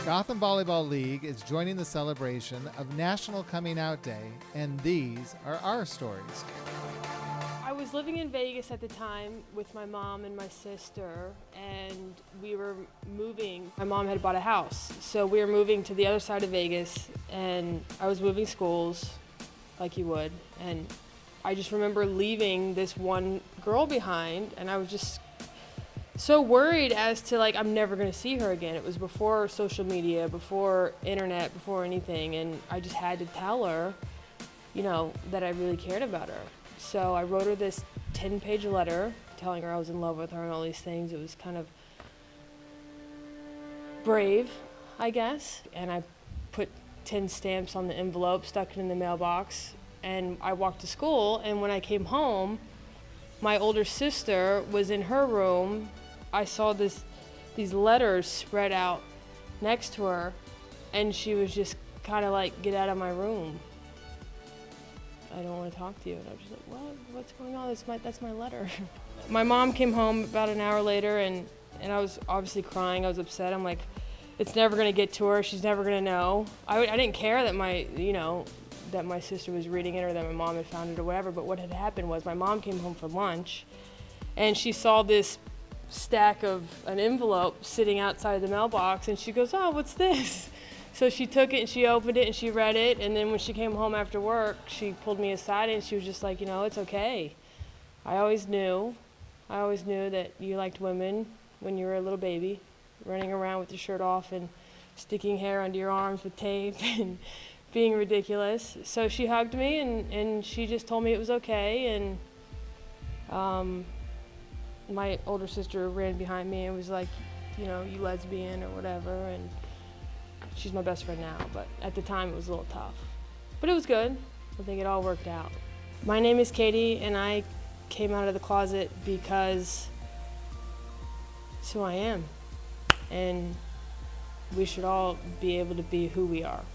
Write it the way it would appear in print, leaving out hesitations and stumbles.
Gotham Volleyball League is joining the celebration of National Coming Out Day, and these are our stories. I was living in Vegas at the time with my mom and my sister, and we were moving. My mom had bought a house, so we were moving to the other side of Vegas, and I was moving schools, like you would, and I just remember leaving this one girl behind, and I was just so worried as to, like, I'm never gonna see her again. It was before social media, before internet, before anything, and I just had to tell her, you know, that I really cared about her. So I wrote her this 10-page letter telling her I was in love with her and all these things. It was kind of brave, I guess, and I put 10 stamps on the envelope, stuck it in the mailbox, and I walked to school, and when I came home, my older sister was in her room. I saw these letters spread out next to her, and she was just kind of like, "Get out of my room. I don't want to talk to you." And I was just like, "What? What's going on? That's my letter." My mom came home about an hour later, and I was obviously crying. I was upset. I'm like, it's never going to get to her. She's never going to know. I didn't care that that my sister was reading it or that my mom had found it or whatever, but what had happened was my mom came home for lunch, and she saw this stack of an envelope sitting outside the mailbox, and she goes, "Oh, what's this?" So she took it and she opened it and she read it, and then when she came home after work, she pulled me aside and she was just like, "It's okay. I always knew that you liked women when you were a little baby, running around with your shirt off and sticking hair under your arms with tape and being ridiculous." So she hugged me and she just told me it was okay, and my older sister ran behind me and was like, "You lesbian," or whatever, and she's my best friend now, but at the time it was a little tough. But it was good. I think it all worked out. My name is Kati, and I came out of the closet because it's who I am, and we should all be able to be who we are.